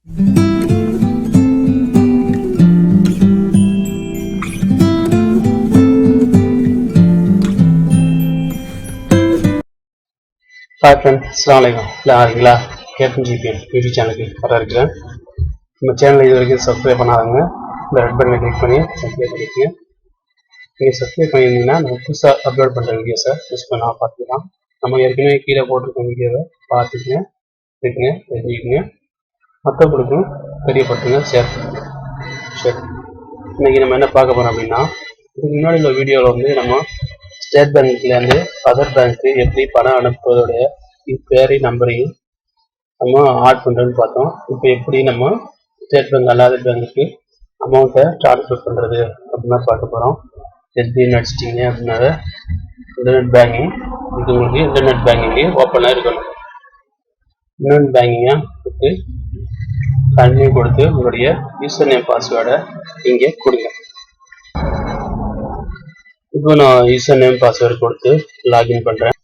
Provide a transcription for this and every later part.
Hi friends, அஸ்ஸலாமு அலைக்கும். இருக்கீங்களா? கேப்டன் யூடியூப் சேனலுக்கு வர இருக்கிறேன். நம்ம சேனலை இது வரைக்கும் சப்ஸ்கிரைப் பண்ணாதவங்க இந்த ரெட் பட்டனை கிளிக் பண்ணி சப்ஸ்கிரைப் பண்ணிக்கோங்க. நீங்கள் சப்ஸ்கிரைப் பண்ணியிருந்தீங்கன்னா நம்ம புதுசாக அப்லோட் பண்ணுற வீடியோஸை மிஸ் பண்ணாமல் பார்த்துக்கலாம். நம்ம ஏற்கனவே கீழே போட்டிருக்க வீடியோவை பார்த்துக்குங்க, இருக்குங்க, தெரிஞ்சுக்குங்க, மற்றவங்களுக்கும் தெரியப்படுத்துங்க, ஷேர் பண்ணுங்க. சரி, இன்னைக்கு நம்ம என்ன பார்க்க போகிறோம் அப்படின்னா, இதுக்கு முன்னாடி உள்ள வீடியோவில் வந்து நம்ம ஸ்டேட் பேங்க்லேருந்து அதர் பேங்க்கு எப்படி பணம் அனுப்புவதோடைய பேரை நம்பரையும் நம்ம ஆட் பண்ணுறோன்னு பார்த்தோம். இப்போ எப்படி நம்ம ஸ்டேட் பேங்க் அல்லாத பேங்க்கு அமௌண்ட்டை ட்ரான்ஸ்ஃபர் பண்ணுறது அப்படின்னா பார்க்க போகிறோம். எஸ்பிஐன்னு அடிச்சிட்டிங்க அப்படின்னால இன்டர்நெட் பேங்கிங், இது உங்களுக்கு இன்டர்நெட் பேங்கிங்லேயே ஓப்பனாக இருக்கணும். இன்டர்நெட் பேங்கிங்கை கொடுத்து கண்டினியூ கொடுத்து உங்களுடைய யூசர் நேம் பாஸ்வேர்டை இங்கே கொடுங்க. இப்போ நான் யூசர் நேம் பாஸ்வேர்டு கொடுத்து லாகின் பண்ணுறேன்.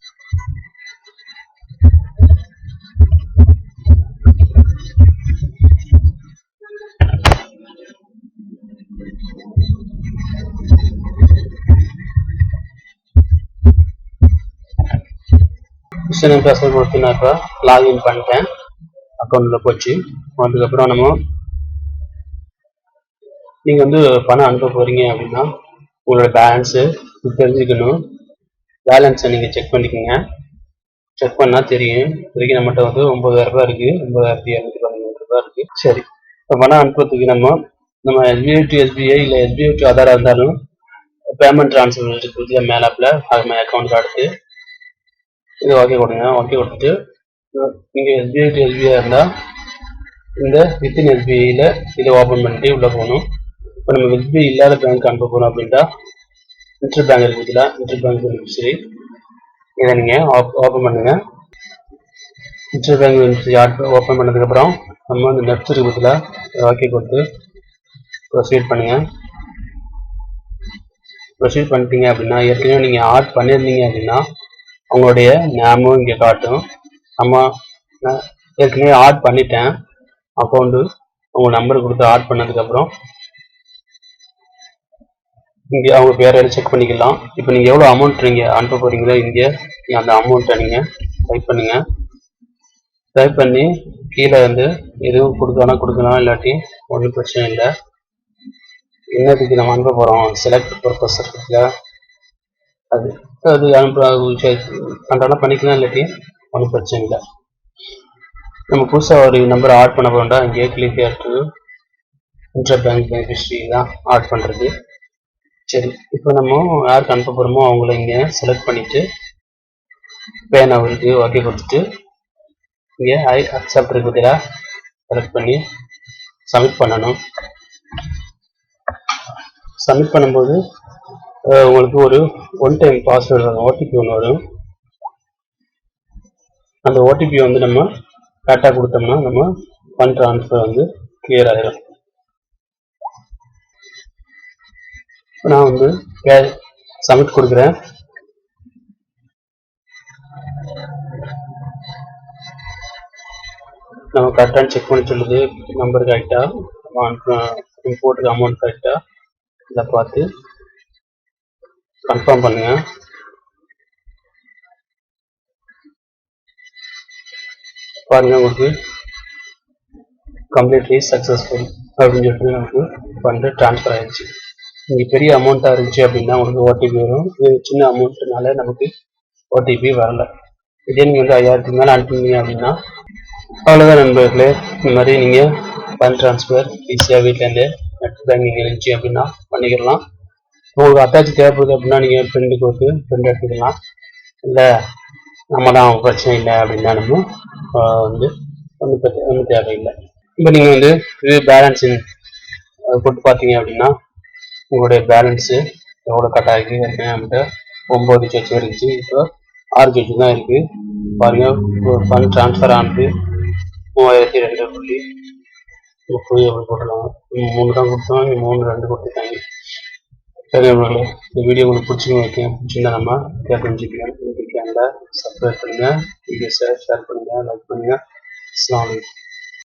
யூசர் நேம் பாஸ்வேர்டு கொடுத்து நான் இப்போ லாகின் பண்ணிட்டேன். அக்கௌண்ட்டில் போச்சு. அதுக்கப்புறம் நீங்கள் வந்து பணம் அனுப்ப போகிறீங்க அப்படின்னா உங்களோட பேலன்ஸு தெரிஞ்சுக்கணும். பேலன்ஸை நீங்கள் செக் பண்ணிக்கோங்க. செக் பண்ணால் தெரியும். இப்போதைக்கு நம்மகிட்ட வந்து 9,000 ரூபா இருக்குது, 9,213 ரூபா இருக்குது. சரி, இப்போ பணம் அனுப்புறதுக்கு நம்ம எஸ்பிஐ டு எஸ்பிஐ இல்லை எஸ்பிஐ டு ஆதாராக இருந்தாலும் பேமெண்ட் ட்ரான்ஸ்ஃபர் இருக்குது மேலாப்பில். அது அக்கௌண்ட் எடுத்து இது ஓகே கொடுங்க. ஓகே கொடுத்துட்டு நீங்கள் எஸ்பிஐ டு எஸ்பிஐ இருந்தால் இந்த வித்தின் எஸ்பிஐயில் இதை ஓப்பன் பண்ணிட்டு உள்ளே போகணும். இப்போ நம்ம எஸ்பிஐ இல்லாத பேங்க் அனுப்ப போகிறோம் அப்படின்ட்டா இன்டர் பேங்க் இருக்குதுல, இன்டர் பேங்க் பெனிஃபிஷரி இதை நீங்கள் ஓப்பன் பண்ணுங்கள். இன்டர் பேங்க் பெனிஃபிஷரி ஓப்பன் பண்ணதுக்கப்புறம் நம்ம இந்த லெஃப்ட் இருக்குதுல ஓகே கொடுத்து ப்ரொசீட் பண்ணுங்கள். ப்ரொசீட் பண்ணிட்டீங்க அப்படின்னா ஏற்கனவே நீங்கள் ஆட் பண்ணியிருந்தீங்க அப்படின்னா உங்களுடைய நேமும் இங்கே காட்டும். ஏற்கனவே ஆட் பண்ணிட்டேன் அக்கௌண்ட்டு, உங்கள் நம்பர் கொடுத்து ஆட் பண்ணதுக்கப்புறம் இங்கே அவங்க பேரை செக் பண்ணிக்கலாம். இப்போ நீங்கள் எவ்வளோ அமௌண்ட் நீங்கள் அனுப்ப போகிறீங்களோ இங்கே அந்த அமௌண்ட்டை நீங்கள் டைப் பண்ணுங்கள். டைப் பண்ணி கீழே வந்து எதுவும் கொடுக்கலாம், இல்லாட்டி ஒன்றும் பிரச்சனை இல்லை. என்னத்துக்கு நம்ம அனுப்ப போகிறோம் செலக்ட் பர்பஸ் இருக்குல்ல, அது பண்ணுறோன்னா பண்ணிக்கலாம், இல்லாட்டி ஒன்றும் பிரச்சனை இல்லை. நம்ம புதுசாக ஒரு நம்பரை ஆட் பண்ண போகிறோம்டா இங்கே கிளிக் ஆகிட்டு இன்டர் பேங்க் பெனிஃபிஷரி தான் ஆட் பண்ணுறது. சரி, இப்போ நம்ம யாருக்கு அனுப்ப போகிறோமோ அவங்கள இங்கே செலக்ட் பண்ணிவிட்டு பே நவருக்கு ஓகே கொடுத்துட்டு இங்கே ஐ அக்செப்ட் இருக்குதுல செலக்ட் பண்ணி சப்மிட் பண்ணணும். சப்மிட் பண்ணும்போது உங்களுக்கு ஒரு ஒன் டைம் பாஸ்வேர்டு வரும், ஓடிபி ஒன்று வரும். அந்த ஓடிபி வந்து நம்ம கரெக்டாக கொடுத்தோம்னா நம்ம ஃபண்ட் ட்ரான்ஸ்ஃபர் வந்து கிளியர் ஆகிடும். நான் வந்து சப்மிட் கொடுக்குறேன். நம்ம கரெக்டாக செக் பண்ணி சொல்லுது நம்பர் கரெக்டாக, போட்டுக்க அமௌண்ட் கரெக்டாக, இதை பார்த்து கன்ஃபார்ம் பண்ணுங்க. பாருங்க, உங்களுக்கு கம்ப்ளீட்லி சக்ஸஸ்ஃபுல் அப்படின்னு சொல்லிட்டு நமக்கு ஃபண்டு ட்ரான்ஸ்ஃபர் ஆகிடுச்சு. இங்கே பெரிய அமௌண்ட்டாக இருந்துச்சு அப்படின்னா உங்களுக்கு ஓடிபி வரும். இது சின்ன அமௌண்ட்னால நமக்கு ஓடிபி வரல. இதே நீங்கள் வந்து 5,000க்கு மேலே அனுப்புனீங்க அப்படின்னா அவ்வளோதான் நண்பர்களே. இந்த மாதிரி நீங்கள் ஃபண்ட் ட்ரான்ஸ்ஃபர் ஈஸியாக வீட்டிலேருந்து நெட் பேங்கிங் இருந்துச்சு அப்படின்னா பண்ணிக்கலாம். உங்களுக்கு அட்டாச் தேவைப்படுது அப்படின்னா நீங்கள் ஃப்ரெண்டுக்கு வந்து ஃப்ரெண்ட் எடுத்துக்கலாம். இல்லை நம்ம தான் பிரச்சனை இல்லை அப்படின்னா நம்ம வந்து ஒன்றும் தேவையில்லை. இப்போ நீங்கள் வந்து இது பேலன்ஸிங் போட்டு பார்த்தீங்க அப்படின்னா உங்களுடைய பேலன்ஸு எவ்வளோ கட் ஆகி நம்மகிட்ட 9 சொச்சு இருந்துச்சு, இப்போ 6 சொச்சு தான் இருக்குது. பாருங்கள், ஃபண்ட் ட்ரான்ஸ்ஃபர் ஆனது 3002.30 எப்படி போட்டலாம். 3 தான் கொடுத்தோம், 3 2 கொடுத்துட்டாங்க. சரி நண்பர்களே, இந்த வீடியோ உங்களுக்கு பிடிச்சிருந்தா நம்ம கேப்டன் ஜிபி சேனலை சப்ஸ்கிரைப் பண்ணுங்கள், வீடியோஸை ஷேர் பண்ணுங்கள், லைக் பண்ணுங்கள். அஸ்ஸலாமு அலைக்கும்.